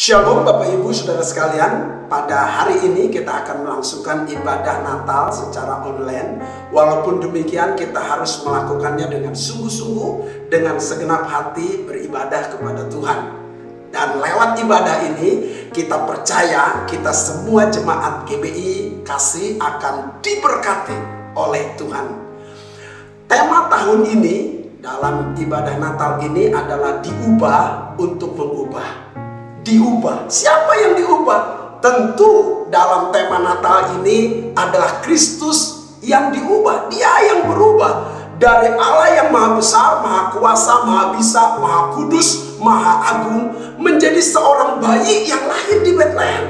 Shalom Bapak Ibu Saudara sekalian, pada hari ini kita akan melangsungkan ibadah Natal secara online. Walaupun demikian kita harus melakukannya dengan sungguh-sungguh, dengan segenap hati beribadah kepada Tuhan. Dan lewat ibadah ini kita percaya kita semua jemaat GBI Kasih akan diberkati oleh Tuhan. Tema tahun ini dalam ibadah Natal ini adalah diubah untuk mengubah. Diubah. Siapa yang diubah? Tentu dalam tema Natal ini adalah Kristus yang diubah. Dia yang berubah dari Allah yang maha besar, maha kuasa, maha bisa, maha kudus, maha agung, menjadi seorang bayi yang lahir di Betlehem.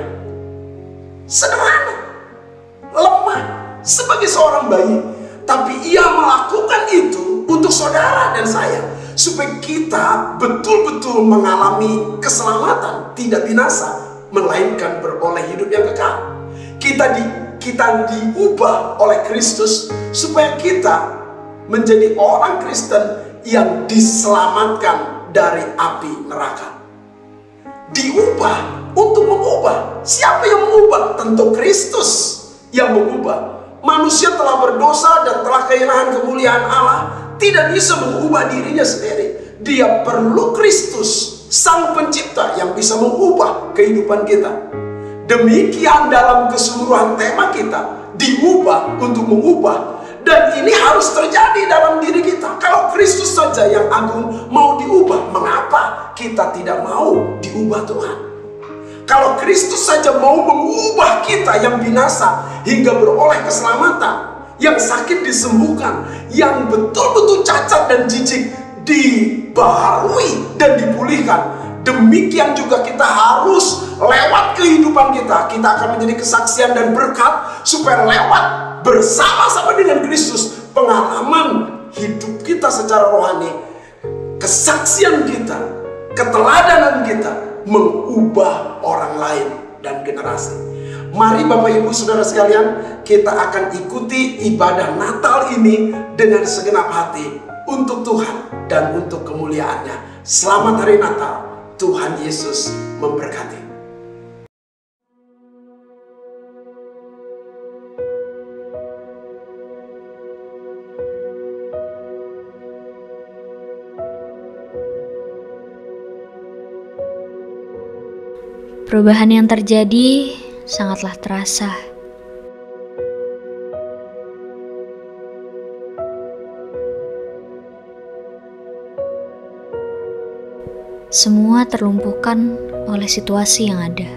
Sederhana, lemah sebagai seorang bayi, tapi ia melakukan itu untuk saudara dan saya, supaya kita betul-betul mengalami keselamatan, tidak binasa, melainkan beroleh hidup yang kekal. Kita diubah oleh Kristus supaya kita menjadi orang Kristen yang diselamatkan dari api neraka. Diubah untuk mengubah. Siapa yang mengubah? Tentu Kristus yang mengubah. Manusia telah berdosa dan telah kehilangan kemuliaan Allah, tidak bisa mengubah dirinya sendiri. Dia perlu Kristus, Sang Pencipta, yang bisa mengubah kehidupan kita. Demikian dalam keseluruhan tema kita, diubah untuk mengubah. Dan ini harus terjadi dalam diri kita. Kalau Kristus saja yang agung mau diubah, mengapa kita tidak mau diubah Tuhan? Kalau Kristus saja mau mengubah kita yang binasa hingga beroleh keselamatan, yang sakit disembuhkan, yang betul-betul cacat dan jijik dibaharui dan dipulihkan, demikian juga kita harus lewat kehidupan kita akan menjadi kesaksian dan berkat, supaya lewat bersama-sama dengan Kristus, pengalaman hidup kita secara rohani, kesaksian kita, keteladanan kita mengubah orang lain dan generasi. Mari Bapak Ibu Saudara sekalian, kita akan ikuti ibadah Natal ini dengan segenap hati untuk Tuhan dan untuk kemuliaannya. Selamat hari Natal, Tuhan Yesus memberkati. Perubahan yang terjadi sangatlah terasa. Semua terlumpuhkan oleh situasi yang ada.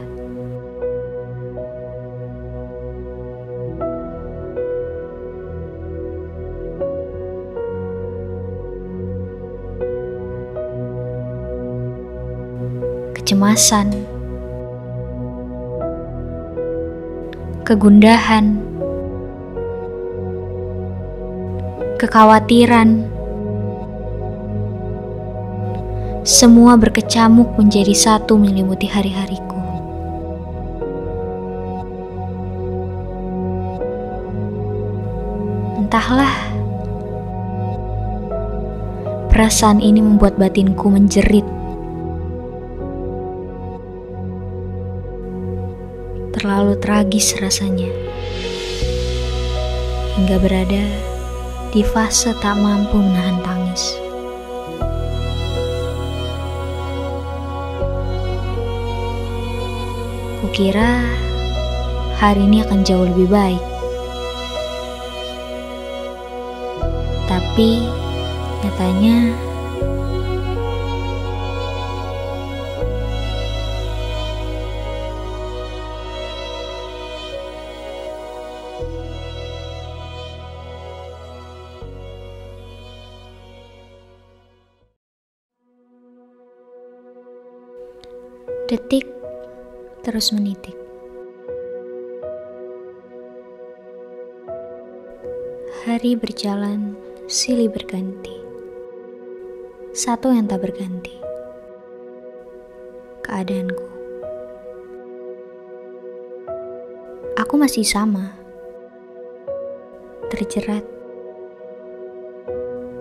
Kecemasan, kegundahan, kekhawatiran, semua berkecamuk menjadi satu menyelimuti hari-hariku. Entahlah, perasaan ini membuat batinku menjerit. Terlalu tragis rasanya, hingga berada di fase tak mampu menahan tangis. Kukira hari ini akan jauh lebih baik, tapi nyatanya detik terus menitik. Hari berjalan, silih berganti. Satu yang tak berganti, keadaanku. Aku masih sama, terjerat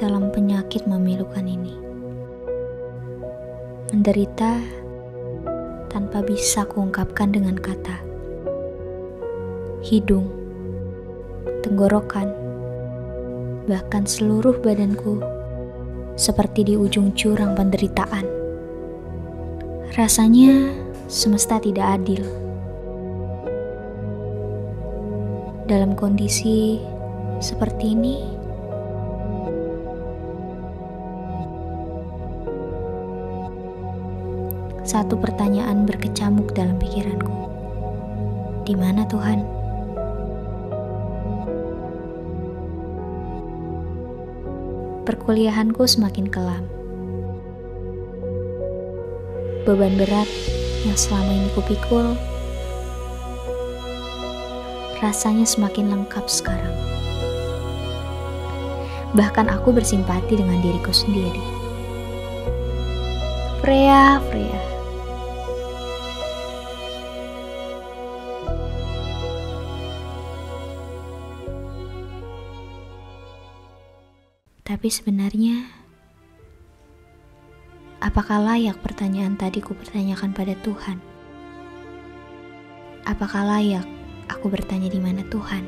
dalam penyakit memilukan ini. Menderita tanpa tanpa bisa kuungkapkan dengan kata. Hidung, tenggorokan, bahkan seluruh badanku seperti di ujung jurang penderitaan. Rasanya semesta tidak adil. Dalam kondisi seperti ini, satu pertanyaan berkecamuk dalam pikiranku. Di mana Tuhan? Perkuliahanku semakin kelam. Beban berat yang selama ini kupikul rasanya semakin lengkap sekarang. Bahkan aku bersimpati dengan diriku sendiri. Freya. Tapi sebenarnya, apakah layak pertanyaan tadi ku pertanyakan pada Tuhan? Apakah layak aku bertanya di mana Tuhan?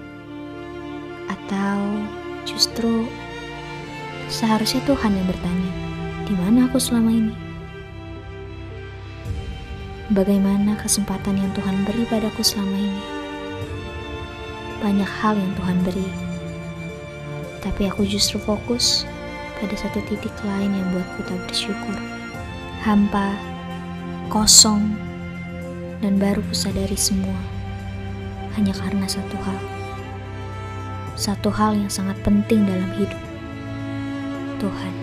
Atau justru seharusnya Tuhan yang bertanya, di mana aku selama ini? Bagaimana kesempatan yang Tuhan beri padaku selama ini? Banyak hal yang Tuhan beri, tapi aku justru fokus pada satu titik lain yang buatku tak bersyukur. Hampa, kosong, dan baru kusadari semua hanya karena satu hal. Satu hal yang sangat penting dalam hidup. Tuhan.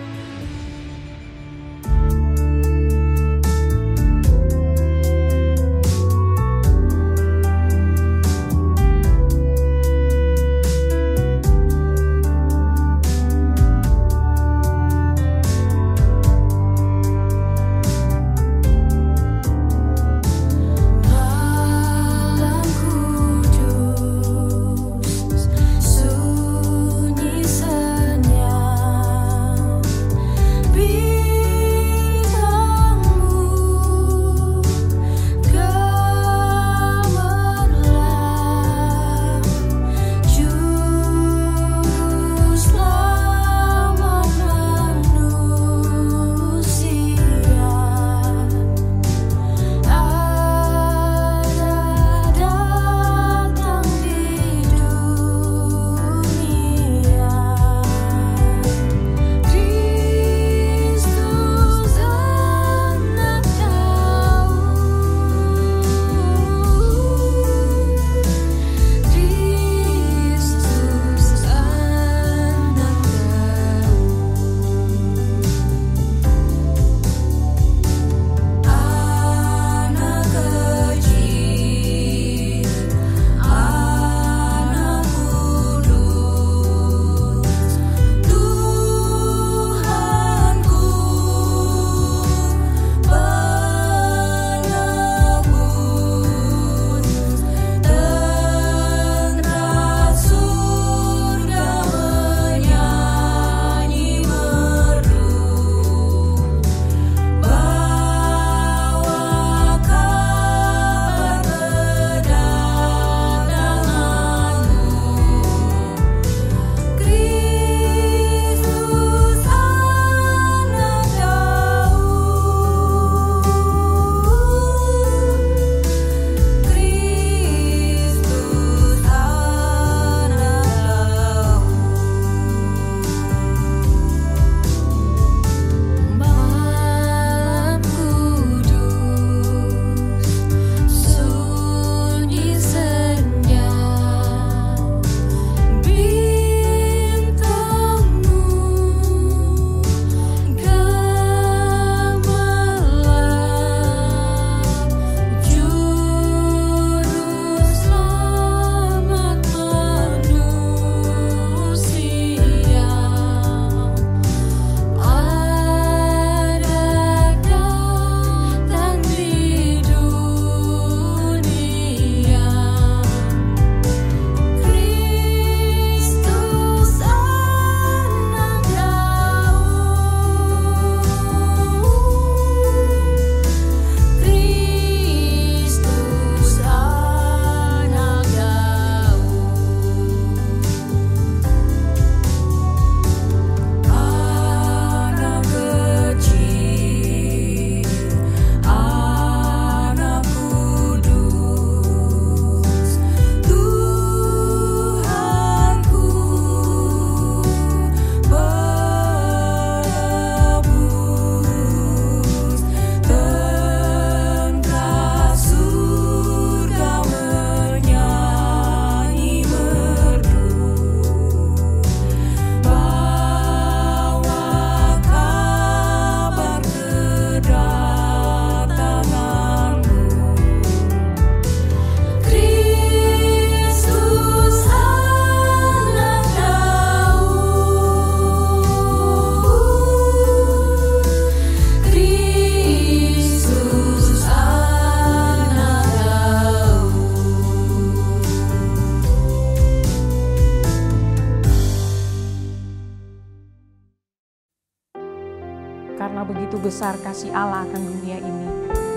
besar kasih Allah akan dunia ini,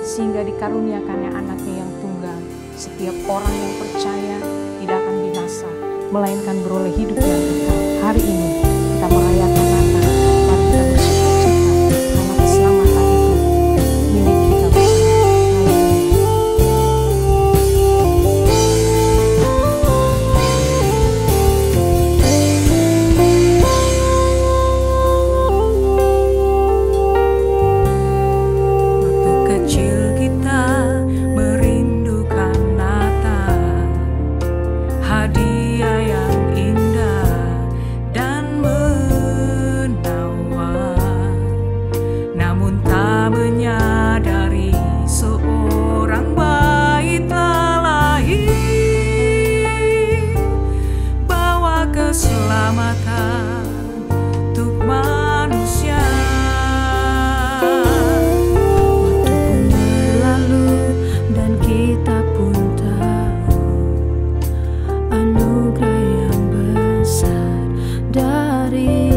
sehingga dikaruniakannya anaknya yang tunggal. Setiap orang yang percaya tidak akan binasa, melainkan beroleh hidup yang kekal. Hari ini kita merayakan Natal, mari kita bersuka-cita karena keselamatan itu milik kita bersama. Waktu kecil kita merindukan Natal, hadiah yang indah dan menawan. Namun tak menyadari seorang bayi telah lahir, bawa keselamatan untuk manusia. Waktu pun berlalu dan kita pun tahu anugerah yang besar dari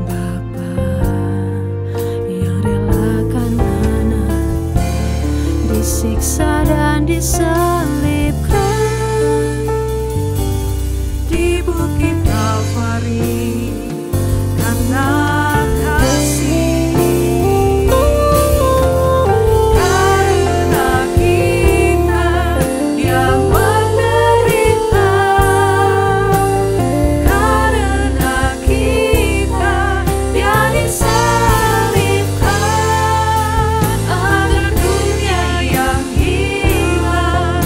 Bapa yang relakan anaknya disiksa dan disalibkan di Bukit Kalvari karena kasih. Karena kita Dia menderita, karena kita Dia disalibkan, agar dunia yang hilang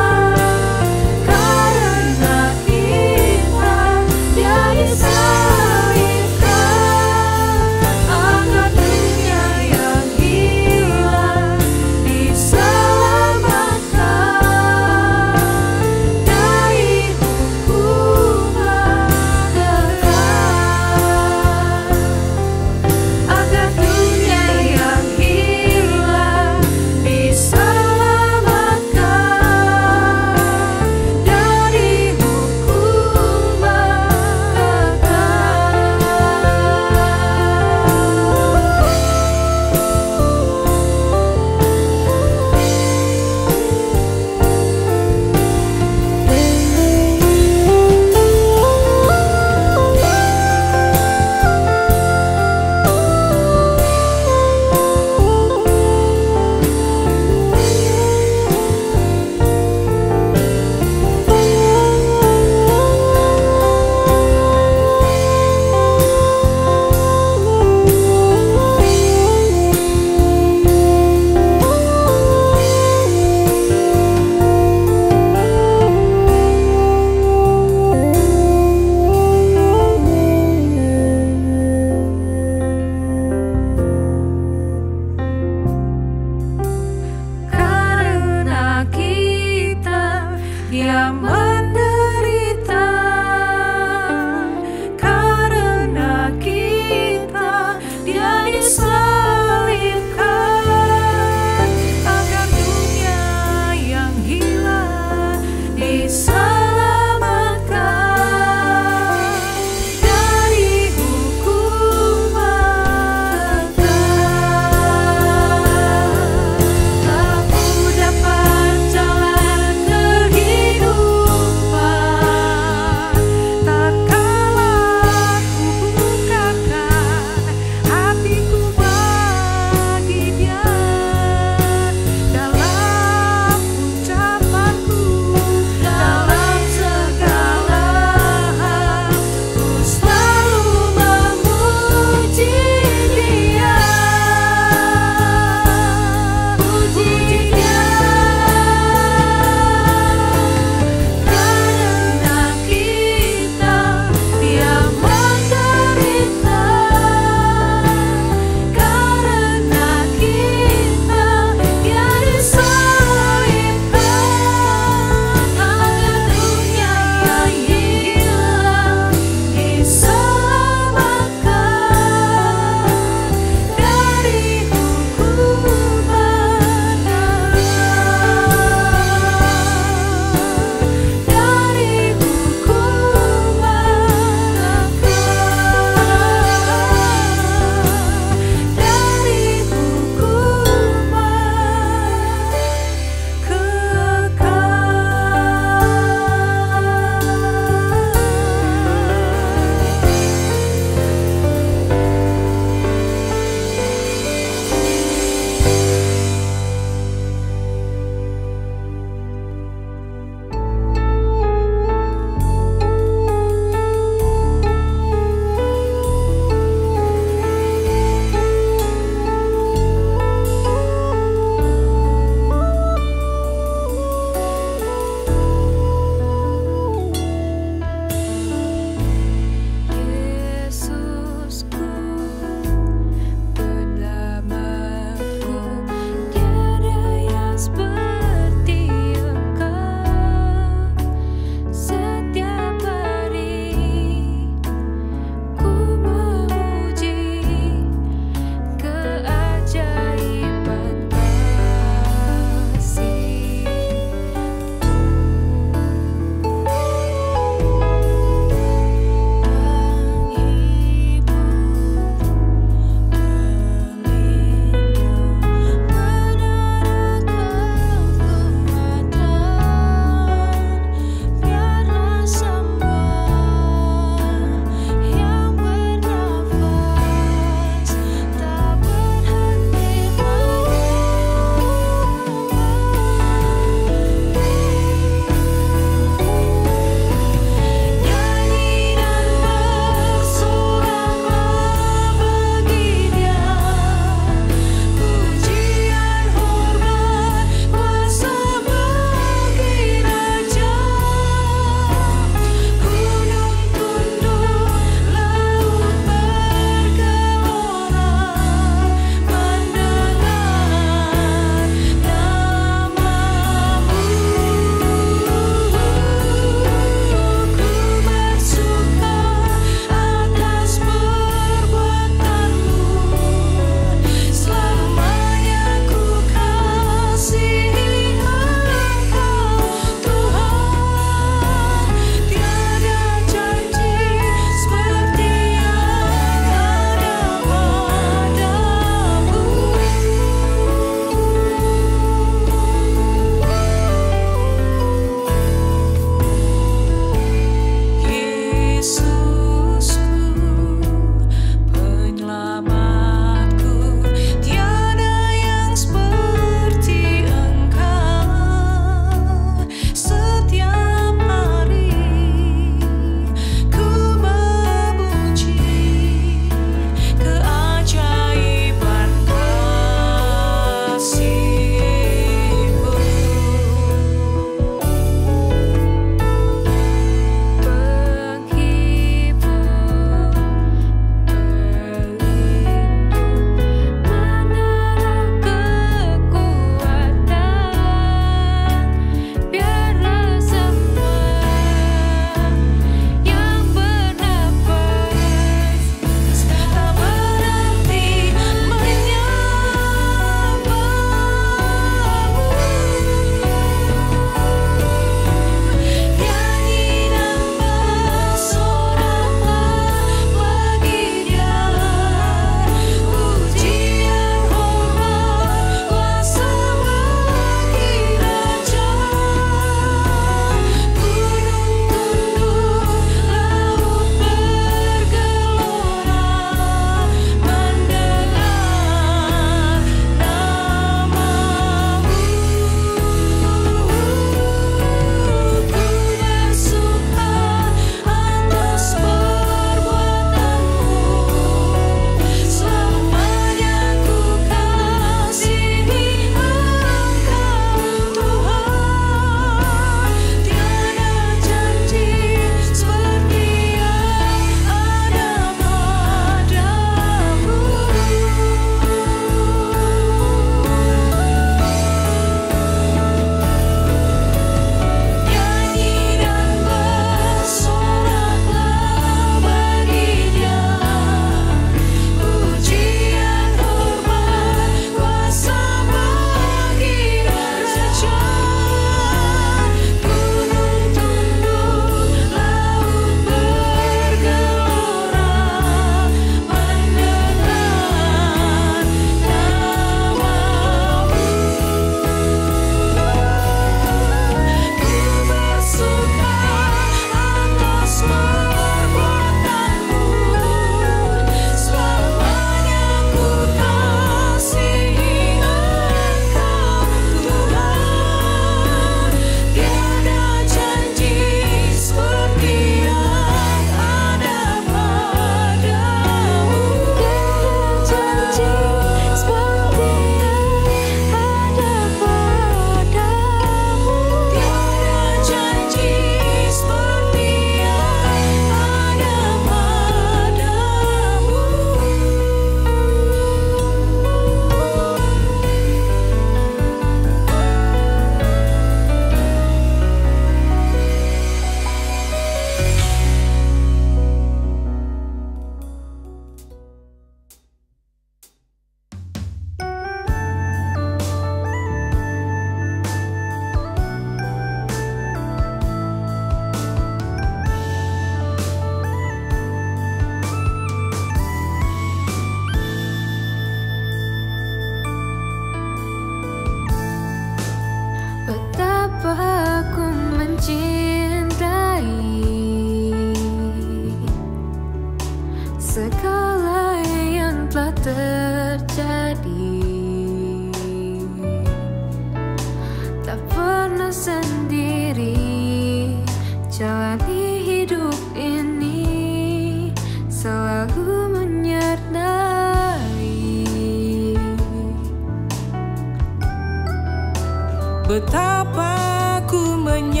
Betapa ku menyadari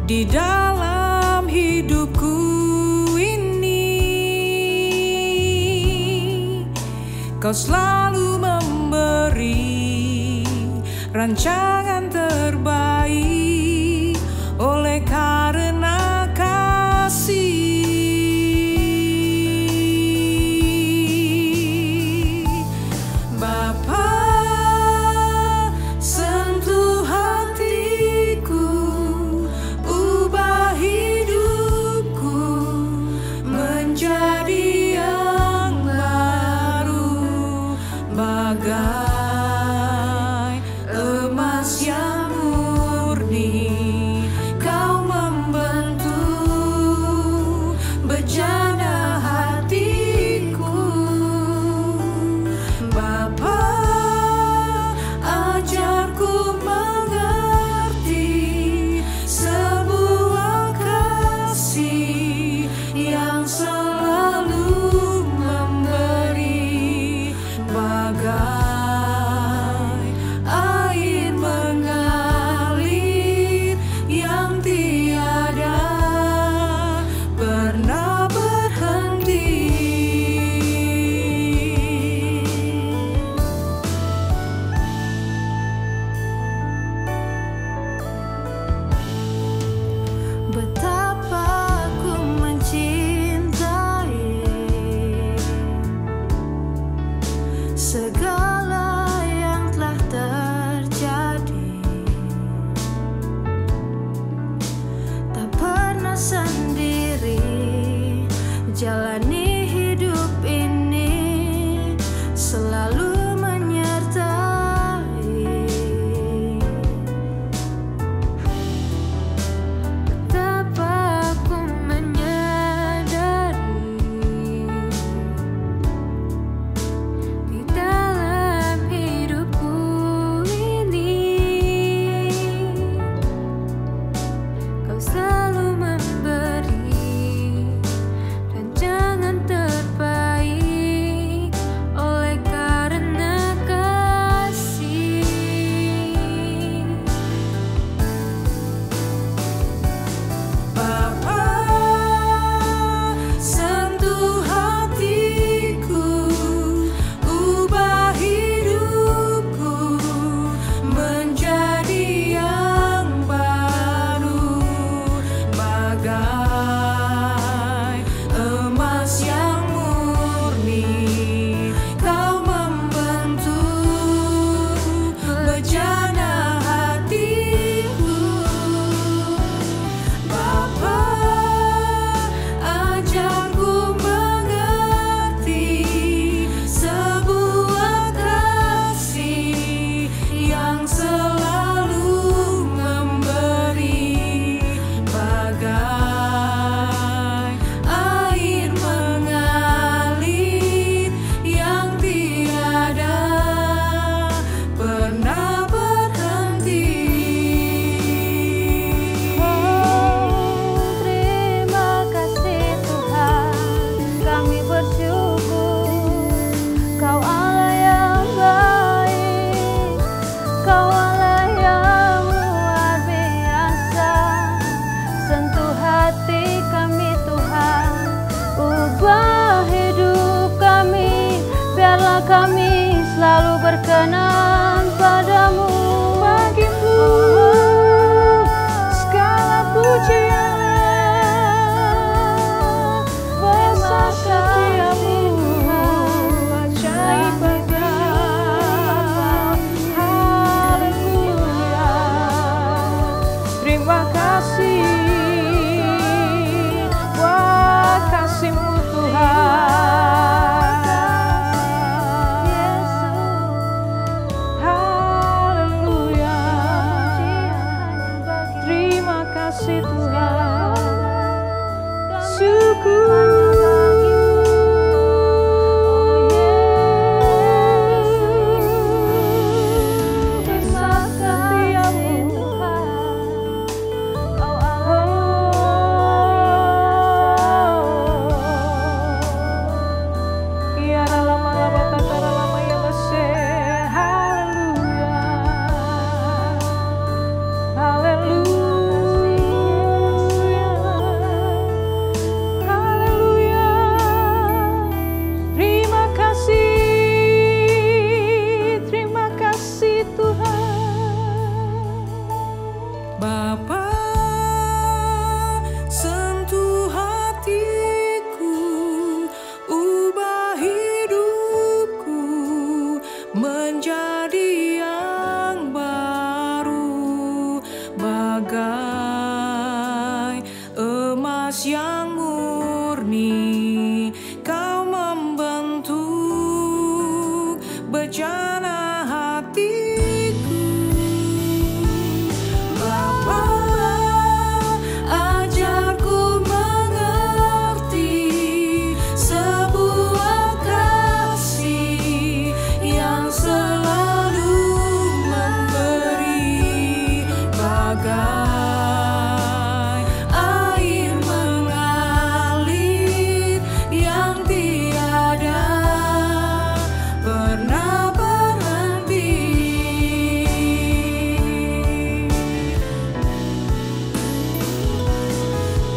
di dalam hidupku ini Kau selalu memberi rancangan terbaik oleh karena kasih. Bagai emas yang murni, Kau membentuk bejana hatiku. Bapa, ajarku mengerti sebuah kasih yang selalu memberi bagai air mengalir yang tiada pernah berhenti. Betapa ku mencintai segala yang telah terjadi, tak pernah sendiri jalani hidup ini, selalu menyertai. Betapa ku menyadari di dalam hidupku ini Kau selalu memberi rancangan terbaik oleh karena kasih. Bapa, sentuh hatiku, ubah hidupku menjadi yang baru, bagai emas yang murni, Kau membentuk bejana hatiku. Bapa, ajarku mengerti sebuah kasih yang selalu memberi bagai air mengalir yang tiada pernah berhenti. menjadi yang baru, bagai emas yang murni. Kau membentuk bejana hatiku. Bapa, ajarku mengerti sebuah kasih yang selalu memberi, bagai air mengalir yang tiada pernah berhenti.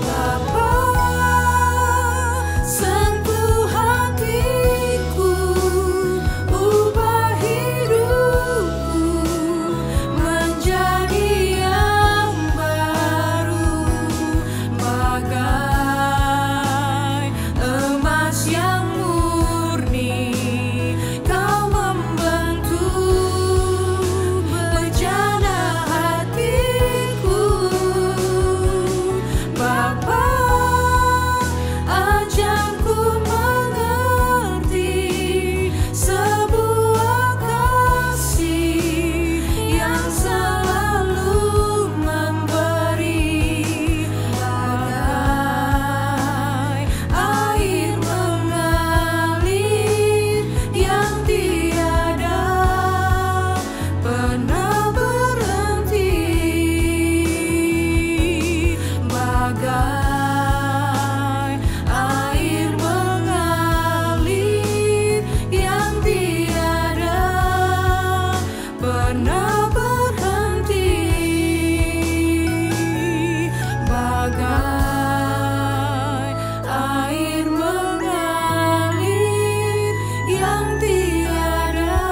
Bapa, sentuh hatiku, ubah hidupku menjadi yang baru, bagai emas yang murni. Kau membentuk bejana hatiku. Bapa, ajarku mengerti sebuah kasih yang selalu memberi, bagai air mengalir yang tiada pernah berhenti, bagai air mengalir yang tiada pernah berhenti, bagai air mengalir yang tiada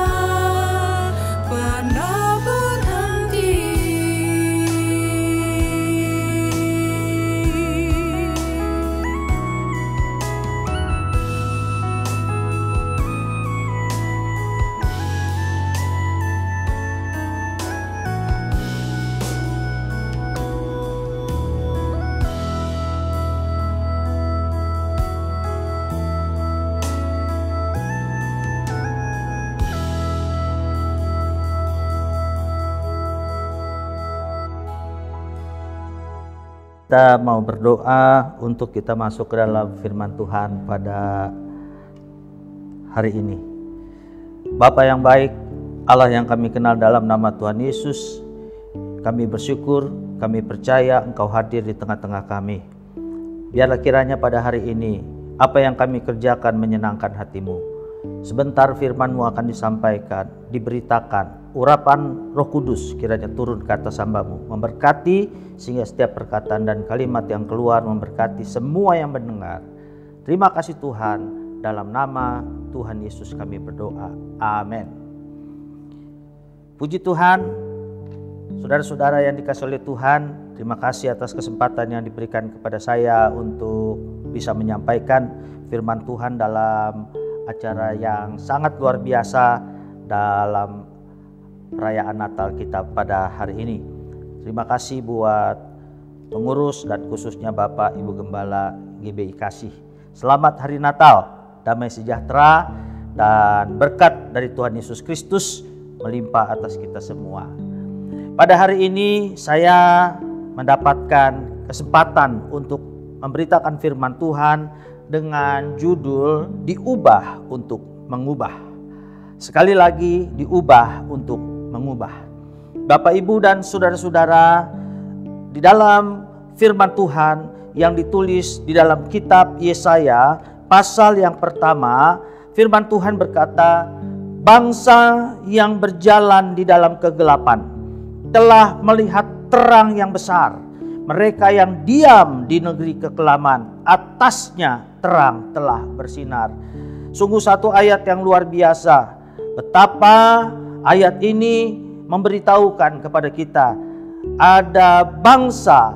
pernah berhenti. Kita mau berdoa untuk kita masuk ke dalam firman Tuhan pada hari ini. Bapa yang baik, Allah yang kami kenal dalam nama Tuhan Yesus, kami bersyukur, kami percaya Engkau hadir di tengah-tengah kami. Biarlah kiranya pada hari ini apa yang kami kerjakan menyenangkan hati-Mu. Sebentar firman-Mu akan disampaikan, diberitakan, urapan Roh Kudus kiranya turun ke atas hamba-Mu, memberkati sehingga setiap perkataan dan kalimat yang keluar memberkati semua yang mendengar. Terima kasih Tuhan, dalam nama Tuhan Yesus kami berdoa. Amin. Puji Tuhan, saudara-saudara yang dikasihi oleh Tuhan, terima kasih atas kesempatan yang diberikan kepada saya untuk bisa menyampaikan firman Tuhan dalam acara yang sangat luar biasa dalam perayaan Natal kita pada hari ini. Terima kasih buat pengurus dan khususnya Bapak Ibu Gembala GBI Kasih. Selamat Hari Natal, damai sejahtera dan berkat dari Tuhan Yesus Kristus melimpah atas kita semua. Pada hari ini saya mendapatkan kesempatan untuk memberitakan firman Tuhan dengan judul diubah untuk mengubah. Sekali lagi, diubah untuk mengubah. Bapak, Ibu, dan saudara-saudara, di dalam firman Tuhan yang ditulis di dalam kitab Yesaya pasal yang pertama, firman Tuhan berkata, bangsa yang berjalan di dalam kegelapan telah melihat terang yang besar. Mereka yang diam di negeri kekelaman, atasnya terang telah bersinar. Sungguh satu ayat yang luar biasa. Betapa ayat ini memberitahukan kepada kita ada bangsa,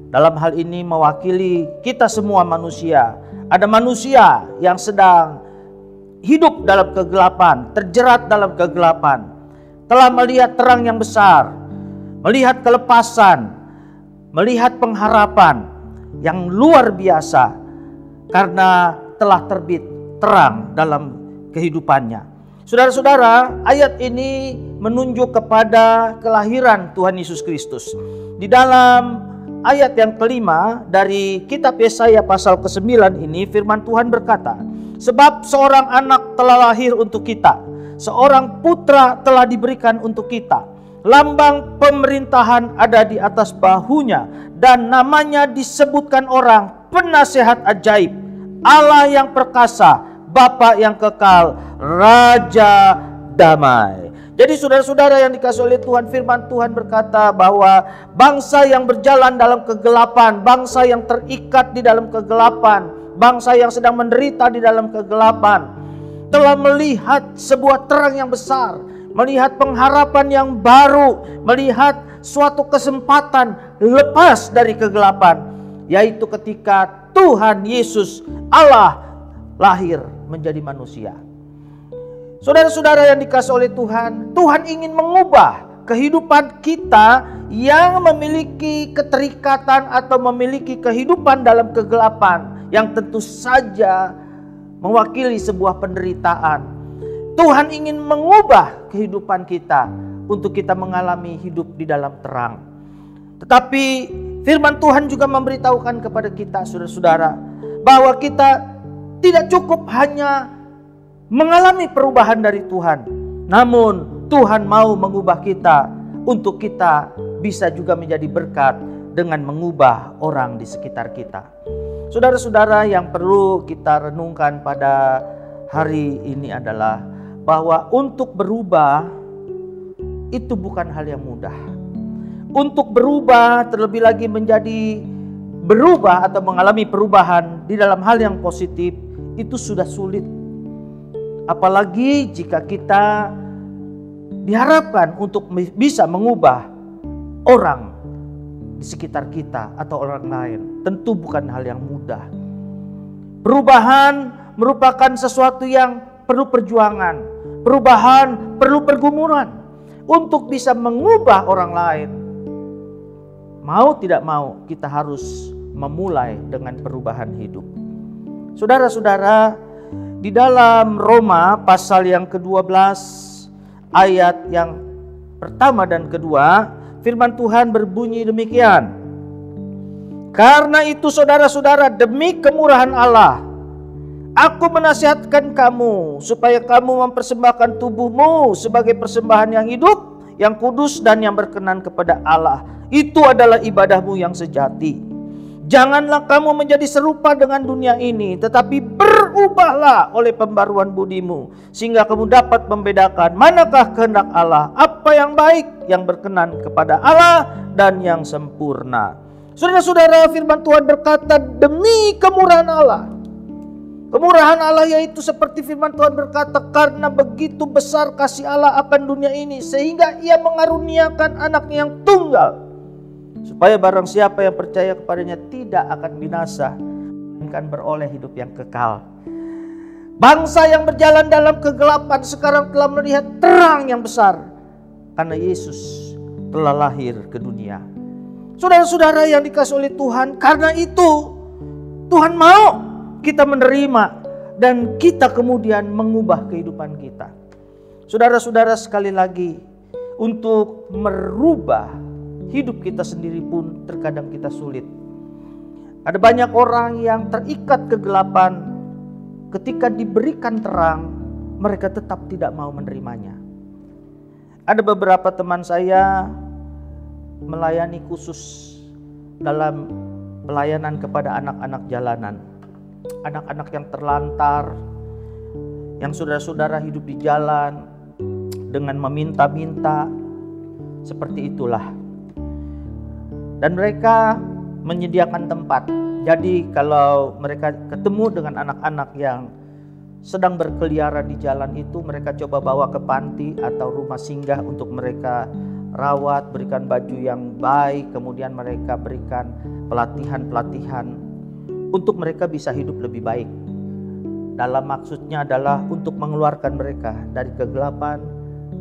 dalam hal ini mewakili kita semua manusia. Ada manusia yang sedang hidup dalam kegelapan, terjerat dalam kegelapan, telah melihat terang yang besar, melihat kelepasan, melihat pengharapan yang luar biasa karena telah terbit terang dalam kehidupannya. Saudara-saudara, ayat ini menunjuk kepada kelahiran Tuhan Yesus Kristus. Di dalam ayat yang kelima dari kitab Yesaya pasal ke-9 ini, firman Tuhan berkata, sebab seorang anak telah lahir untuk kita, seorang putra telah diberikan untuk kita. Lambang pemerintahan ada di atas bahunya, dan namanya disebutkan orang Penasehat Ajaib, Allah yang perkasa, Bapa yang kekal, Raja Damai. Jadi saudara-saudara yang dikasihi oleh Tuhan, firman Tuhan berkata bahwa bangsa yang berjalan dalam kegelapan, bangsa yang terikat di dalam kegelapan, bangsa yang sedang menderita di dalam kegelapan, telah melihat sebuah terang yang besar, melihat pengharapan yang baru, melihat suatu kesempatan lepas dari kegelapan, yaitu ketika Tuhan Yesus Allah lahir menjadi manusia. Saudara-saudara yang dikasihi oleh Tuhan, Tuhan ingin mengubah kehidupan kita yang memiliki keterikatan atau memiliki kehidupan dalam kegelapan yang tentu saja mewakili sebuah penderitaan. Tuhan ingin mengubah kehidupan kita untuk kita mengalami hidup di dalam terang. Tetapi firman Tuhan juga memberitahukan kepada kita, saudara-saudara, bahwa kita tidak cukup hanya mengalami perubahan dari Tuhan, namun Tuhan mau mengubah kita untuk kita bisa juga menjadi berkat dengan mengubah orang di sekitar kita. Saudara-saudara, yang perlu kita renungkan pada hari ini adalah bahwa untuk berubah itu bukan hal yang mudah. Untuk berubah, terlebih lagi menjadi berubah atau mengalami perubahan di dalam hal yang positif, itu sudah sulit. Apalagi jika kita diharapkan untuk bisa mengubah orang di sekitar kita atau orang lain, tentu bukan hal yang mudah. Perubahan merupakan sesuatu yang perlu perjuangan. Perubahan perlu pergumulan untuk bisa mengubah orang lain. Mau tidak mau, kita harus memulai dengan perubahan hidup. Saudara-saudara, di dalam Roma pasal yang ke-12 ayat yang pertama dan kedua, firman Tuhan berbunyi demikian. Karena itu saudara-saudara, demi kemurahan Allah, aku menasihatkan kamu supaya kamu mempersembahkan tubuhmu sebagai persembahan yang hidup, yang kudus dan yang berkenan kepada Allah. Itu adalah ibadahmu yang sejati. Janganlah kamu menjadi serupa dengan dunia ini, tetapi berubahlah oleh pembaruan budimu, sehingga kamu dapat membedakan manakah kehendak Allah, apa yang baik, yang berkenan kepada Allah, dan yang sempurna. Saudara-saudara, firman Tuhan berkata demi kemurahan Allah. Kemurahan Allah yaitu seperti firman Tuhan berkata, karena begitu besar kasih Allah akan dunia ini, sehingga Ia mengaruniakan anaknya yang tunggal, supaya barang siapa yang percaya kepadanya tidak akan binasa, melainkan beroleh hidup yang kekal. Bangsa yang berjalan dalam kegelapan sekarang telah melihat terang yang besar, karena Yesus telah lahir ke dunia. Saudara-saudara yang dikasihi oleh Tuhan, karena itu Tuhan mau kita menerima dan kita kemudian mengubah kehidupan kita. Saudara-saudara, sekali lagi, untuk merubah hidup kita sendiri pun terkadang kita sulit. Ada banyak orang yang terikat kegelapan, ketika diberikan terang, mereka tetap tidak mau menerimanya. Ada beberapa teman saya melayani khusus dalam pelayanan kepada anak-anak jalanan. Anak-anak yang terlantar, yang saudara-saudara hidup di jalan dengan meminta-minta, seperti itulah. Dan mereka menyediakan tempat. Jadi kalau mereka ketemu dengan anak-anak yang sedang berkeliaran di jalan itu, mereka coba bawa ke panti atau rumah singgah untuk mereka rawat, berikan baju yang baik, kemudian mereka berikan pelatihan-pelatihan untuk mereka bisa hidup lebih baik. dalam maksudnya adalah untuk mengeluarkan mereka dari kegelapan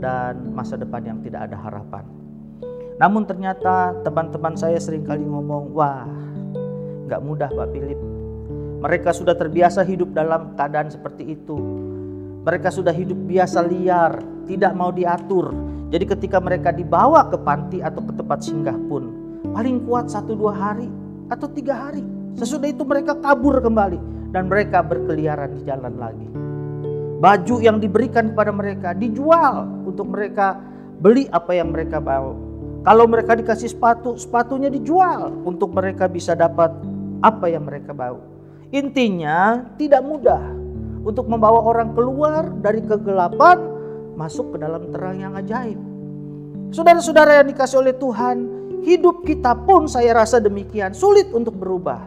dan masa depan yang tidak ada harapan. Namun ternyata teman-teman saya seringkali ngomong, wah gak mudah Pak Philip. Mereka sudah terbiasa hidup dalam keadaan seperti itu. Mereka sudah hidup biasa liar, tidak mau diatur. Jadi ketika mereka dibawa ke panti atau ke tempat singgah pun, paling kuat 1-2 hari atau 3 hari. Sesudah itu mereka kabur kembali dan mereka berkeliaran di jalan lagi. Baju yang diberikan kepada mereka dijual untuk mereka beli apa yang mereka mau. Kalau mereka dikasih sepatu, sepatunya dijual untuk mereka bisa dapat apa yang mereka mau. Intinya tidak mudah untuk membawa orang keluar dari kegelapan masuk ke dalam terang yang ajaib. Saudara-saudara yang dikasih oleh Tuhan, hidup kita pun saya rasa demikian, sulit untuk berubah.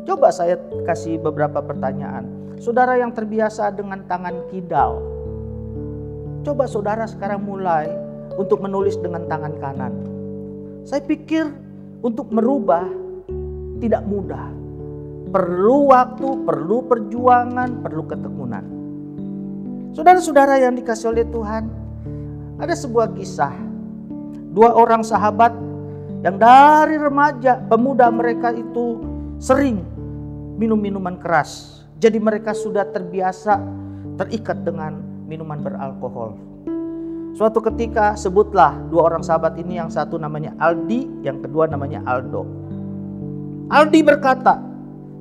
Coba saya kasih beberapa pertanyaan. Saudara yang terbiasa dengan tangan kidal, coba saudara sekarang mulai untuk menulis dengan tangan kanan. Saya pikir untuk merubah tidak mudah. Perlu waktu, perlu perjuangan, perlu ketekunan. Saudara-saudara yang dikasih oleh Tuhan, ada sebuah kisah. 2 orang sahabat yang dari remaja, pemuda mereka itu sering minum minuman keras. Jadi mereka sudah terbiasa terikat dengan minuman beralkohol. Suatu ketika sebutlah 2 orang sahabat ini, yang satu namanya Aldi, yang kedua namanya Aldo. Aldi berkata,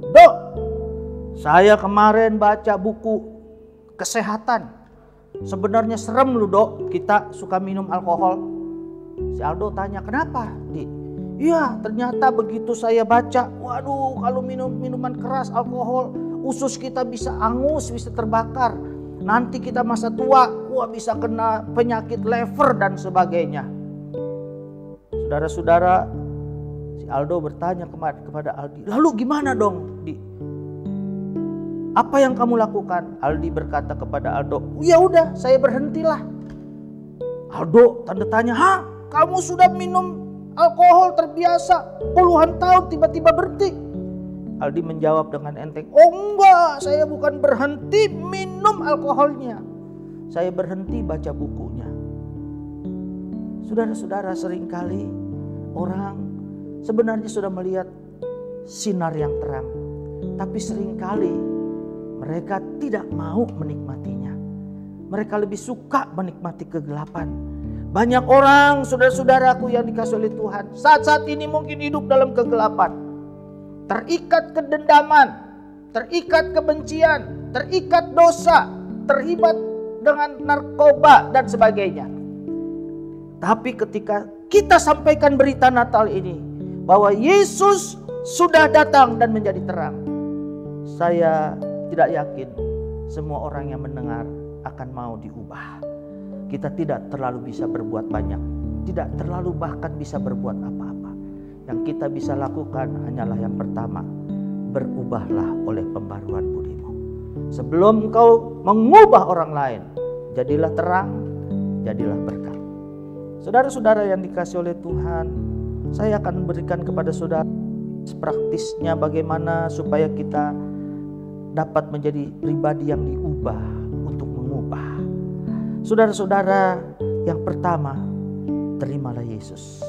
"Dok, saya kemarin baca buku kesehatan. Sebenarnya serem lu Dok, kita suka minum alkohol." Si Aldo tanya, "Kenapa, Di?" "Iya, ternyata begitu saya baca, waduh kalau minum minuman keras, alkohol, usus kita bisa angus, bisa terbakar. Nanti kita masa tua, wah bisa kena penyakit lever dan sebagainya." Saudara-saudara, si Aldo bertanya kepada Aldi, "Lalu gimana dong, Di? Apa yang kamu lakukan?" Aldi berkata kepada Aldo, "Ya udah, saya berhentilah." Aldo tanda tanya, "Hah? Kamu sudah minum alkohol terbiasa puluhan tahun tiba-tiba berhenti?" Aldi menjawab dengan enteng, "Oh enggak, saya bukan berhenti minum alkoholnya. Saya berhenti baca bukunya." Saudara-saudara, seringkali orang sebenarnya sudah melihat sinar yang terang, tapi seringkali mereka tidak mau menikmatinya. Mereka lebih suka menikmati kegelapan. Banyak orang, saudara-saudaraku yang dikasih oleh Tuhan, saat-saat ini mungkin hidup dalam kegelapan. Terikat kedendaman, terikat kebencian, terikat dosa, terlibat dengan narkoba dan sebagainya. Tapi ketika kita sampaikan berita Natal ini, bahwa Yesus sudah datang dan menjadi terang, saya tidak yakin semua orang yang mendengar akan mau diubah. Kita tidak terlalu bisa berbuat banyak, tidak terlalu bahkan bisa berbuat apa-apa. Yang kita bisa lakukan hanyalah yang pertama, berubahlah oleh pembaruan budimu. Sebelum engkau mengubah orang lain, jadilah terang, jadilah berkat. Saudara-saudara yang dikasih oleh Tuhan, saya akan berikan kepada saudara praktisnya bagaimana supaya kita dapat menjadi pribadi yang diubah untuk mengubah. Saudara-saudara, yang pertama, terimalah Yesus.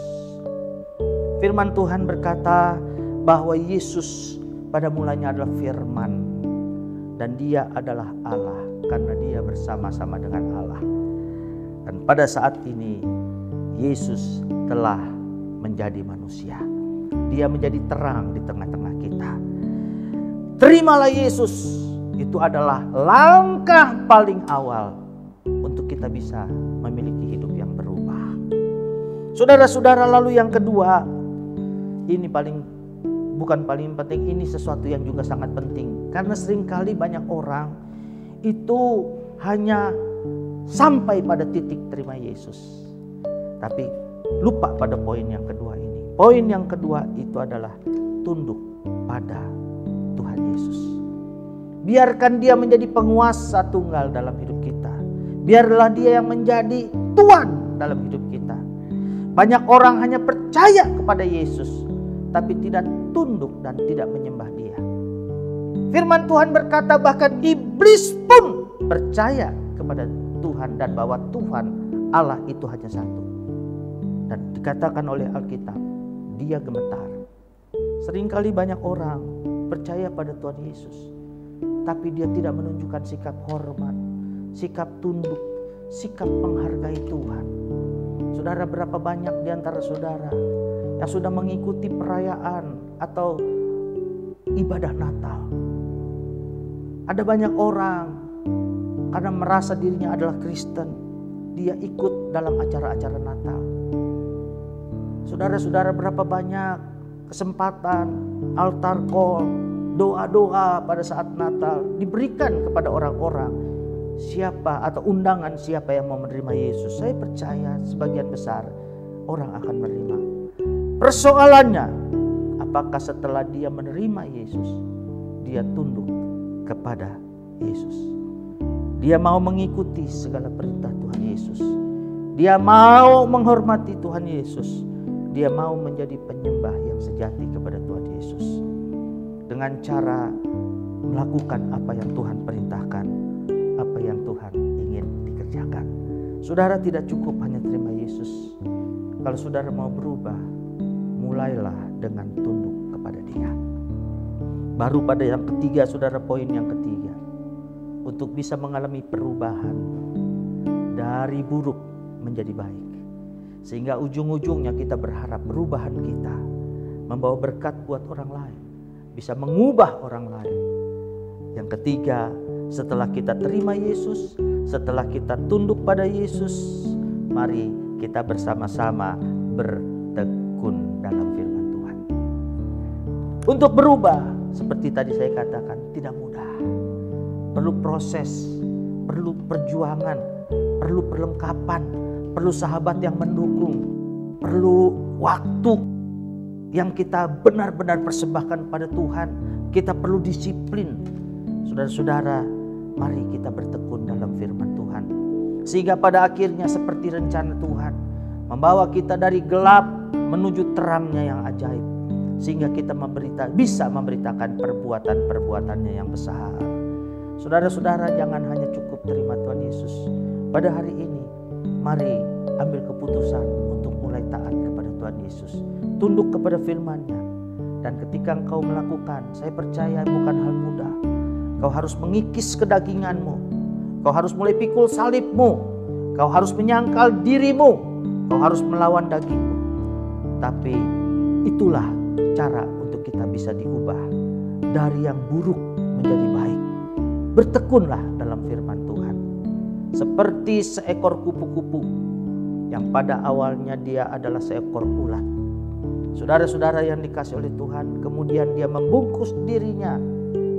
Firman Tuhan berkata bahwa Yesus pada mulanya adalah firman dan dia adalah Allah karena dia bersama-sama dengan Allah. Dan pada saat ini Yesus telah menjadi manusia. Dia menjadi terang di tengah-tengah kita. Terimalah Yesus. Itu adalah langkah paling awal untuk kita bisa memiliki hidup yang berubah. Saudara-saudara, lalu yang kedua, ini bukan paling penting, ini sesuatu yang juga sangat penting. Karena seringkali banyak orang itu hanya sampai pada titik terima Yesus, tapi lupa pada poin yang kedua ini. Poin yang kedua itu adalah tunduk pada Tuhan Yesus. Biarkan dia menjadi penguasa tunggal dalam hidup kita. Biarlah dia yang menjadi Tuhan dalam hidup kita. Banyak orang hanya percaya kepada Yesus, tapi tidak tunduk dan tidak menyembah dia. Firman Tuhan berkata bahkan iblis pun percaya kepada Tuhan dan bahwa Tuhan Allah itu hanya satu. Dan dikatakan oleh Alkitab, dia gemetar. Seringkali banyak orang percaya pada Tuhan Yesus, tapi dia tidak menunjukkan sikap hormat, sikap tunduk, sikap menghargai Tuhan. Saudara, berapa banyak di antara saudara yang sudah mengikuti perayaan atau ibadah Natal. Ada banyak orang karena merasa dirinya adalah Kristen, dia ikut dalam acara-acara Natal. Saudara-saudara, berapa banyak kesempatan altar call, doa-doa pada saat Natal diberikan kepada orang-orang siapa atau undangan siapa yang mau menerima Yesus. Saya percaya sebagian besar orang akan menerima. Persoalannya, apakah setelah dia menerima Yesus, dia tunduk kepada Yesus? Dia mau mengikuti segala perintah Tuhan Yesus. Dia mau menghormati Tuhan Yesus. Dia mau menjadi penyembah yang sejati kepada Tuhan Yesus. Dengan cara melakukan apa yang Tuhan perintahkan, apa yang Tuhan ingin dikerjakan. Saudara, tidak cukup hanya terima Yesus. Kalau saudara mau berubah, mulailah dengan tunduk kepada Dia. Baru pada yang ketiga, saudara, poin yang ketiga, untuk bisa mengalami perubahan dari buruk menjadi baik, sehingga ujung-ujungnya kita berharap perubahan kita membawa berkat buat orang lain, bisa mengubah orang lain. Yang ketiga, setelah kita terima Yesus, setelah kita tunduk pada Yesus, mari kita bersama-sama bertekun dalam firman Tuhan. Untuk berubah, seperti tadi saya katakan, tidak mudah. Perlu proses, perlu perjuangan, perlu perlengkapan, perlu sahabat yang mendukung, perlu waktu yang kita benar-benar persembahkan pada Tuhan. Kita perlu disiplin. Saudara-saudara, mari kita bertekun dalam firman Tuhan, sehingga pada akhirnya seperti rencana Tuhan membawa kita dari gelap menuju terangnya yang ajaib, sehingga kita bisa memberitakan perbuatan-perbuatannya yang besar. Saudara-saudara, jangan hanya cukup terima Tuhan Yesus. Pada hari ini, mari ambil keputusan untuk mulai taat kepada Tuhan Yesus, tunduk kepada firman-Nya. Dan ketika engkau melakukan, saya percaya bukan hal mudah. Kau harus mengikis kedaginganmu, kau harus mulai pikul salibmu, kau harus menyangkal dirimu, kau harus melawan dagingmu. Tapi itulah cara untuk kita bisa diubah dari yang buruk menjadi baik. Bertekunlah dalam firman Tuhan. Seperti seekor kupu-kupu yang pada awalnya dia adalah seekor ulat. Saudara-saudara yang dikasih oleh Tuhan, kemudian dia membungkus dirinya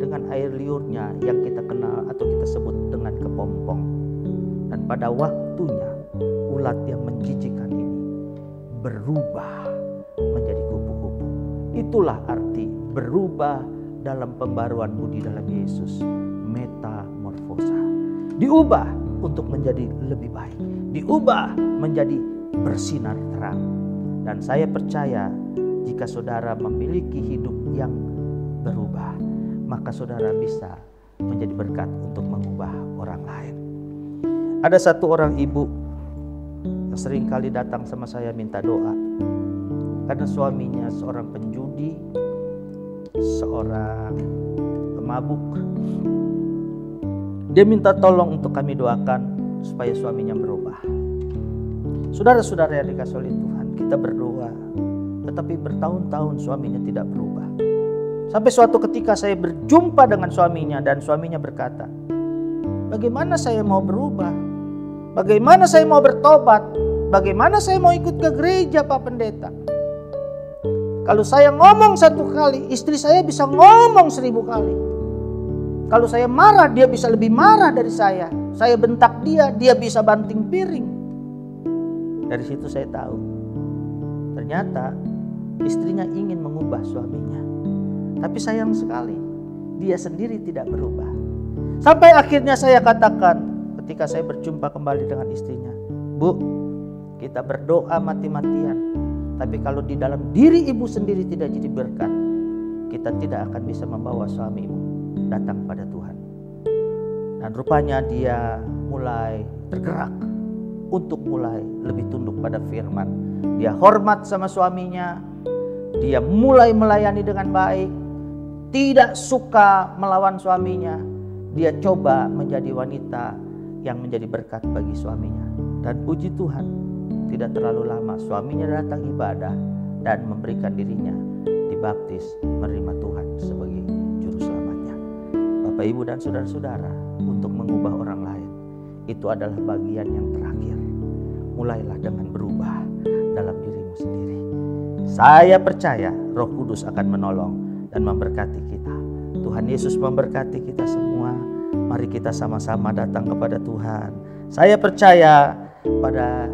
dengan air liurnya yang kita kenal atau kita sebut dengan kepompong. Dan pada waktunya ulat yang menjijikkan ini berubah menjadi kupu-kupu. Itulah arti berubah dalam pembaruan budi dalam Yesus. Metamorfosa. Diubah untuk menjadi lebih baik, diubah menjadi bersinar terang. Dan saya percaya jika saudara memiliki hidup yang berubah, maka saudara bisa menjadi berkat untuk mengubah orang lain. Ada satu orang ibu yang sering kali datang sama saya minta doa karena suaminya seorang penjudi, seorang pemabuk. Dia minta tolong untuk kami doakan supaya suaminya berubah. Saudara-saudara yang dikasih oleh Tuhan, kita berdoa, tetapi bertahun-tahun suaminya tidak berubah. Sampai suatu ketika saya berjumpa dengan suaminya dan suaminya berkata, bagaimana saya mau berubah? Bagaimana saya mau bertobat? Bagaimana saya mau ikut ke gereja, Pak Pendeta? Kalau saya ngomong satu kali, istri saya bisa ngomong 1000 kali. Kalau saya marah, dia bisa lebih marah dari saya. Saya bentak dia, dia bisa banting piring. Dari situ saya tahu, ternyata istrinya ingin mengubah suaminya. Tapi sayang sekali, dia sendiri tidak berubah. Sampai akhirnya saya katakan ketika saya berjumpa kembali dengan istrinya, Bu, kita berdoa mati-matian, tapi kalau di dalam diri ibu sendiri tidak jadi berkat, kita tidak akan bisa membawa suamimu datang pada Tuhan. Dan rupanya dia mulai tergerak untuk mulai lebih tunduk pada firman. Dia hormat sama suaminya, dia mulai melayani dengan baik, tidak suka melawan suaminya. Dia coba menjadi wanita yang menjadi berkat bagi suaminya. Dan puji Tuhan, tidak terlalu lama suaminya datang ibadah dan memberikan dirinya dibaptis, menerima Tuhan sebagai juru selamatnya. Bapak, Ibu, dan saudara-saudara, untuk mengubah orang lain itu adalah bagian yang terakhir. Mulailah dengan berubah dalam dirimu sendiri. Saya percaya Roh Kudus akan menolong dan memberkati kita. Tuhan Yesus memberkati kita semua. Mari kita sama-sama datang kepada Tuhan. Saya percaya pada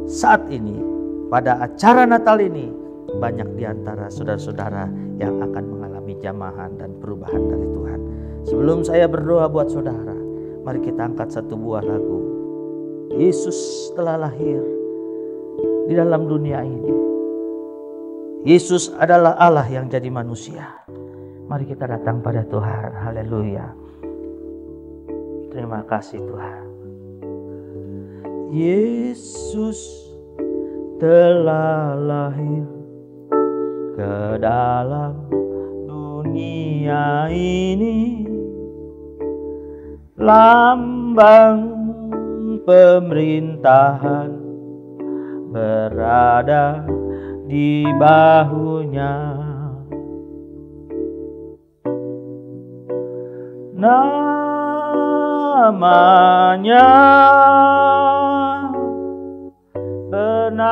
saat ini, pada acara Natal ini, banyak di antara saudara-saudara yang akan mengalami jamahan dan perubahan dari Tuhan. Sebelum saya berdoa buat saudara, mari kita angkat satu buah lagu. Yesus telah lahir di dalam dunia ini. Yesus adalah Allah yang jadi manusia. Mari kita datang pada Tuhan. Haleluya. Terima kasih Tuhan. Yesus telah lahir ke dalam dunia ini, lambang pemerintahan berada di bahunya. Namanya penasehat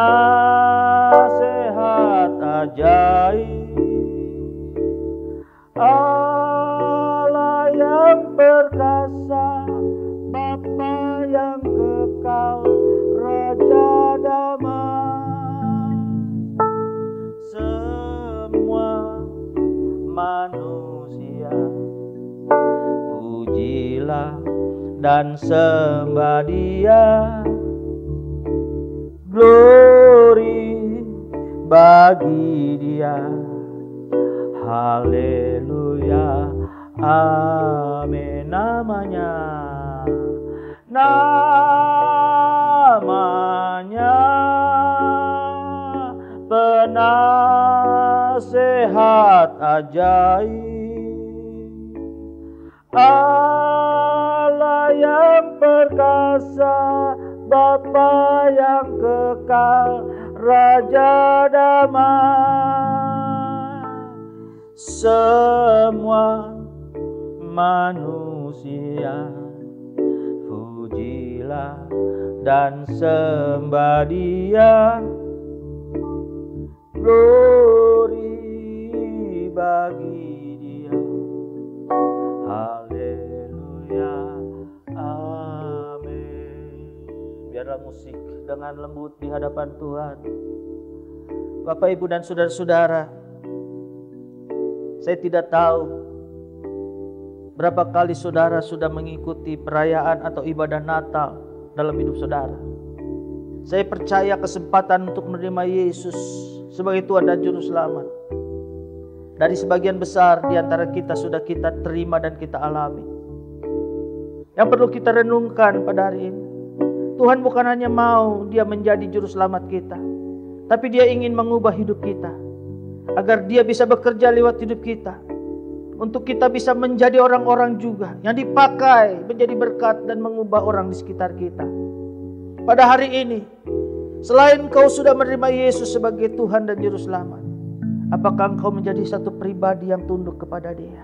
ajaib, Allah yang perkasa, Bapa yang kekal, Raja damai. Semua manusia pujilah dan sembah Dia, glory bagi Dia. Haleluya, amin. Namanya penasehat ajaib, Allah yang perkasa, Bapa yang kekal, Raja damai. Semua manusia pujilah dan sembah Dia, glory bagi Dia. Haleluya, amin. Biarlah musik dengan lembut di hadapan Tuhan. Bapak, Ibu, dan saudara-saudara, saya tidak tahu berapa kali saudara sudah mengikuti perayaan atau ibadah Natal dalam hidup saudara. Saya percaya kesempatan untuk menerima Yesus sebagai Tuhan dan Juru Selamat dari sebagian besar di antara kita sudah kita terima dan kita alami. Yang perlu kita renungkan pada hari ini, Tuhan bukan hanya mau Dia menjadi Juru Selamat kita, tapi Dia ingin mengubah hidup kita agar Dia bisa bekerja lewat hidup kita, untuk kita bisa menjadi orang-orang juga yang dipakai menjadi berkat dan mengubah orang di sekitar kita. Pada hari ini, selain kau sudah menerima Yesus sebagai Tuhan dan Juru Selamat, apakah engkau menjadi satu pribadi yang tunduk kepada Dia?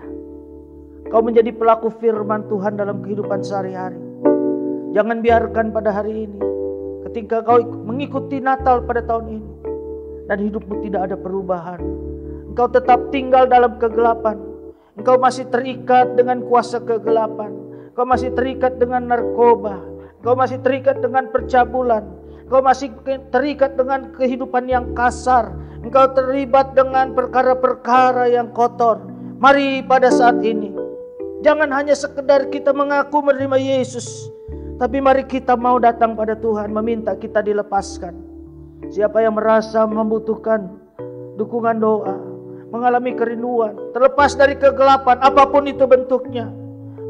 Kau menjadi pelaku firman Tuhan dalam kehidupan sehari-hari. Jangan biarkan pada hari ini, ketika kau mengikuti Natal pada tahun ini dan hidupmu tidak ada perubahan, engkau tetap tinggal dalam kegelapan, engkau masih terikat dengan kuasa kegelapan, engkau masih terikat dengan narkoba, engkau masih terikat dengan percabulan, engkau masih terikat dengan kehidupan yang kasar, engkau terlibat dengan perkara-perkara yang kotor. Mari pada saat ini, jangan hanya sekedar kita mengaku menerima Yesus, tapi mari kita mau datang pada Tuhan meminta kita dilepaskan. Siapa yang merasa membutuhkan dukungan doa, mengalami kerinduan, terlepas dari kegelapan, apapun itu bentuknya.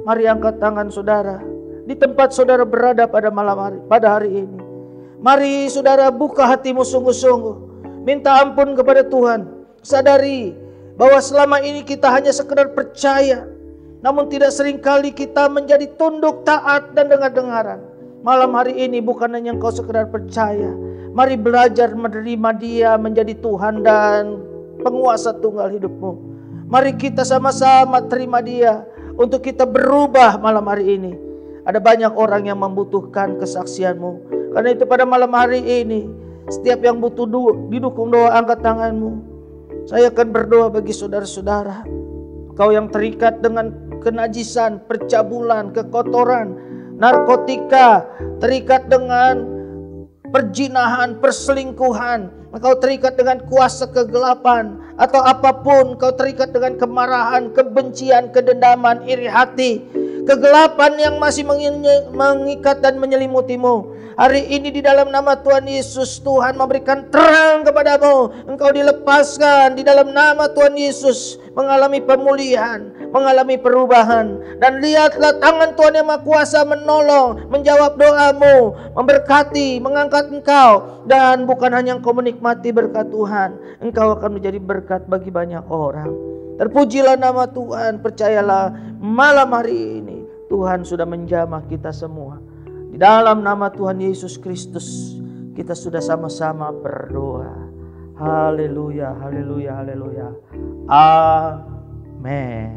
Mari angkat tangan saudara di tempat saudara berada pada malam hari, pada hari ini. Mari saudara buka hatimu sungguh-sungguh, minta ampun kepada Tuhan. Sadari bahwa selama ini kita hanya sekedar percaya, namun tidak seringkali kita menjadi tunduk, taat, dan dengar-dengaran. Malam hari ini bukan hanya engkau sekedar percaya, mari belajar menerima Dia menjadi Tuhan dan penguasa tunggal hidupmu. Mari kita sama-sama terima Dia untuk kita berubah malam hari ini. Ada banyak orang yang membutuhkan kesaksianmu. Karena itu pada malam hari ini, setiap yang butuh didukung doa, angkat tanganmu. Saya akan berdoa bagi saudara-saudara. Kau yang terikat dengan kenajisan, percabulan, kekotoran, narkotika, terikat dengan perjinahan, perselingkuhan, engkau terikat dengan kuasa kegelapan, atau apapun, kau terikat dengan kemarahan, kebencian, kedendaman, iri hati, kegelapan yang masih mengikat dan menyelimutimu. Hari ini di dalam nama Tuhan Yesus, Tuhan memberikan terang kepadamu. Engkau dilepaskan di dalam nama Tuhan Yesus, mengalami pemulihan, mengalami perubahan. Dan lihatlah tangan Tuhan yang Maha Kuasa menolong, menjawab doamu, memberkati, mengangkat engkau. Dan bukan hanya engkau menikmati berkat Tuhan, engkau akan menjadi berkat bagi banyak orang. Terpujilah nama Tuhan. Percayalah, malam hari ini Tuhan sudah menjamah kita semua. Di dalam nama Tuhan Yesus Kristus kita sudah sama-sama berdoa. Haleluya, haleluya, haleluya. Amin.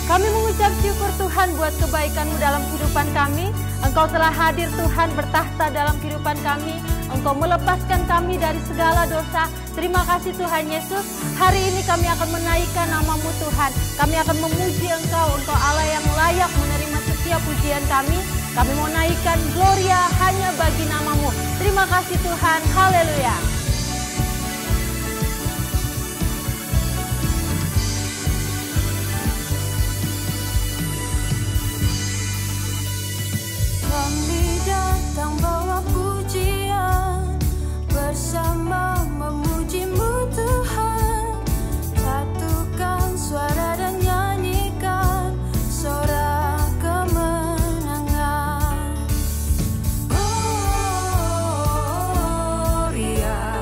Kami mengucap syukur Tuhan buat kebaikan-Mu dalam kehidupan kami. Engkau telah hadir Tuhan, bertahta dalam kehidupan kami. Engkau melepaskan kami dari segala dosa. Terima kasih Tuhan Yesus. Hari ini kami akan menaikkan nama-Mu Tuhan. Kami akan memuji Engkau Allah yang layak menerima setiap pujian kami. Kami mau naikkan gloria hanya bagi nama-Mu. Terima kasih Tuhan. Haleluya. Kami datang bawa pujian, bersama memuji-Mu Tuhan. Satukan suara dan nyanyikan sorak kemenangan. Gloria.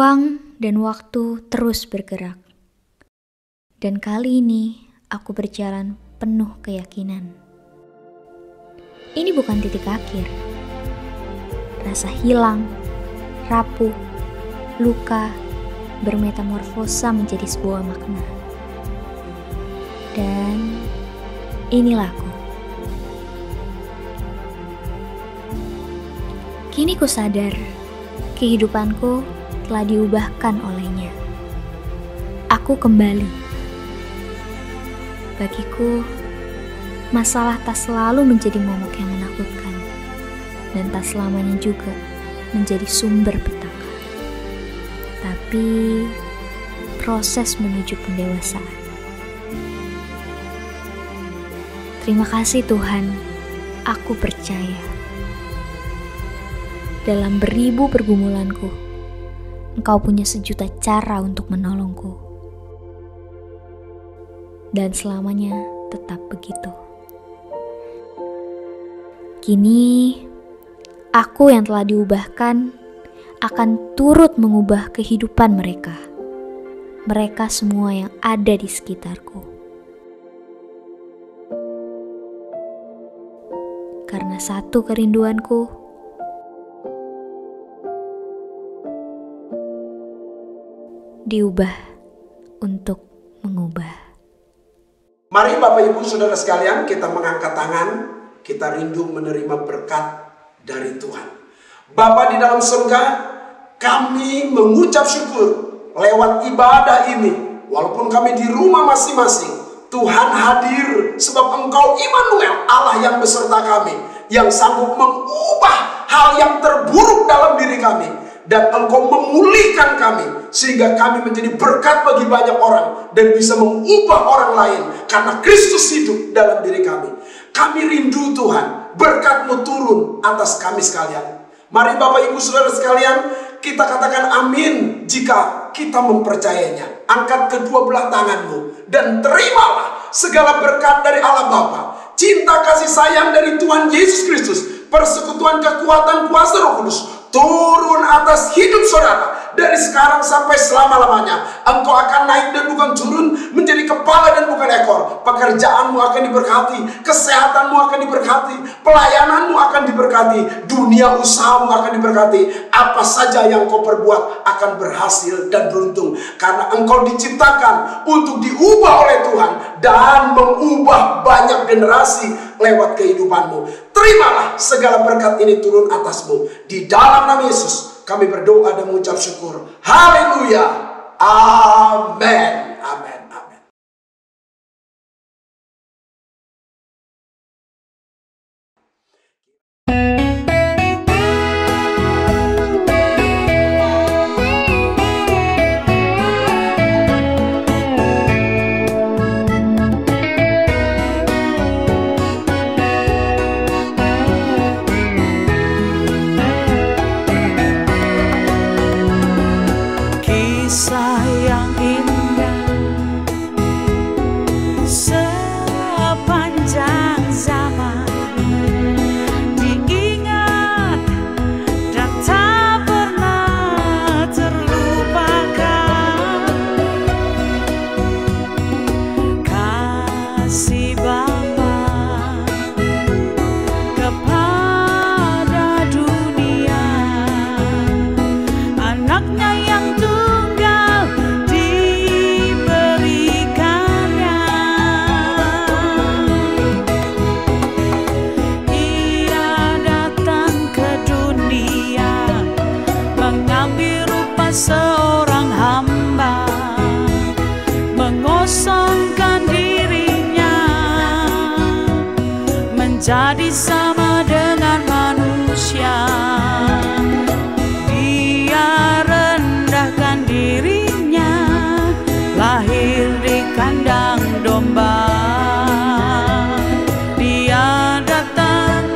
Ruang dan waktu terus bergerak. Dan kali ini aku berjalan penuh keyakinan. Ini bukan titik akhir. Rasa hilang, rapuh, luka, bermetamorfosa menjadi sebuah makna. Dan inilah aku. Kini ku sadar, kehidupanku telah diubahkan olehnya. Aku kembali. Bagiku, masalah tak selalu menjadi momok yang menakutkan, dan tak selamanya juga menjadi sumber petaka. Tapi, proses menuju pendewasaan. Terima kasih Tuhan, aku percaya. Dalam beribu pergumulanku, Engkau punya sejuta cara untuk menolongku. Dan selamanya tetap begitu. Kini, aku yang telah diubahkan akan turut mengubah kehidupan mereka. Mereka semua yang ada di sekitarku. Karena satu kerinduanku, diubah untuk mengubah. Mari Bapak Ibu Saudara sekalian, kita mengangkat tangan, kita rindu menerima berkat dari Tuhan. Bapa di dalam surga, kami mengucap syukur lewat ibadah ini. Walaupun kami di rumah masing-masing, Tuhan hadir sebab Engkau Immanuel, Allah yang beserta kami, yang sanggup mengubah hal yang terburuk dalam diri kami. Dan Engkau memulihkan kami sehingga kami menjadi berkat bagi banyak orang dan bisa mengubah orang lain karena Kristus hidup dalam diri kami. Kami rindu Tuhan, berkat-Mu turun atas kami sekalian. Mari Bapak Ibu Saudara sekalian, kita katakan amin jika kita mempercayainya. Angkat kedua belah tanganmu dan terimalah segala berkat dari Allah Bapa, cinta kasih sayang dari Tuhan Yesus Kristus, persekutuan kekuatan kuasa Roh Kudus turun atas hidup saudara dari sekarang sampai selama-lamanya. Engkau akan naik dan bukan turun, menjadi kepala dan bukan ekor. Pekerjaanmu akan diberkati, kesehatanmu akan diberkati, pelayananmu akan diberkati, dunia usahamu akan diberkati. Apa saja yang kau perbuat akan berhasil dan beruntung, karena engkau diciptakan untuk diubah oleh Tuhan dan mengubah banyak generasi lewat kehidupanmu. Terimalah segala berkat ini turun atasmu. Di dalam nama Yesus kami berdoa dan mengucap syukur. Haleluya. Amin. Amin. Amin. Jadi sama dengan manusia, Dia rendahkan dirinya, lahir di kandang domba. Dia datang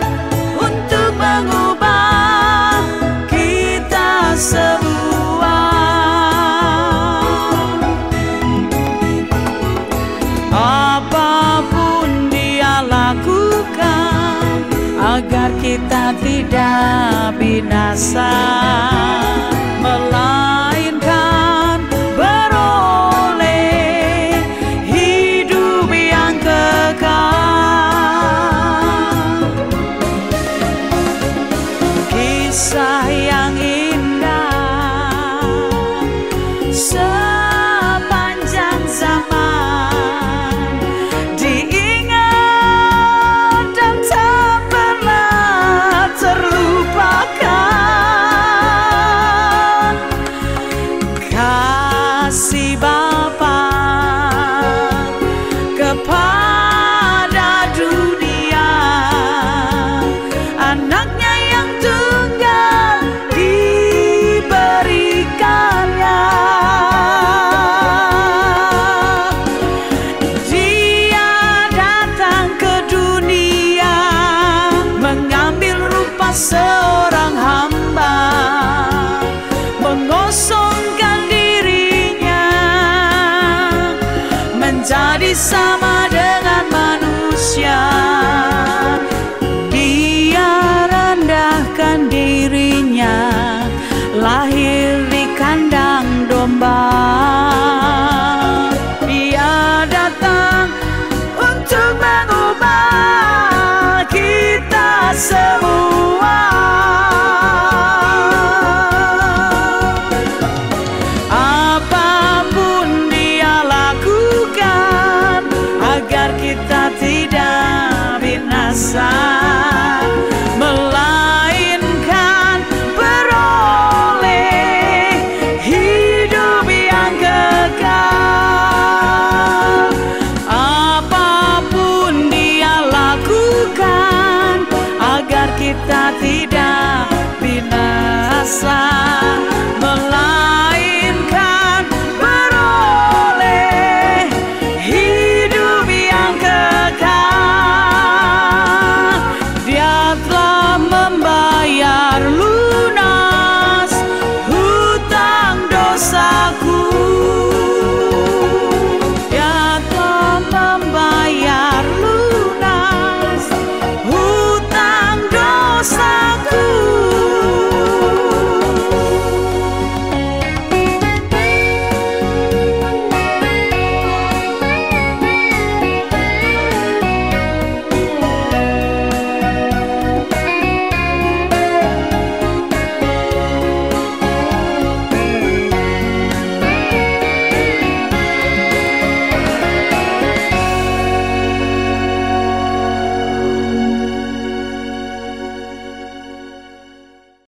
untuk mengubah kita semua. Apapun Dia lakukan agar kita tidak binasa, melainkan kasih Bapa kepada dunia, anaknya yang tunggal diberikannya. Dia datang ke dunia mengambil rupa seorang hamba, mengosongkan dirinya menjadi sama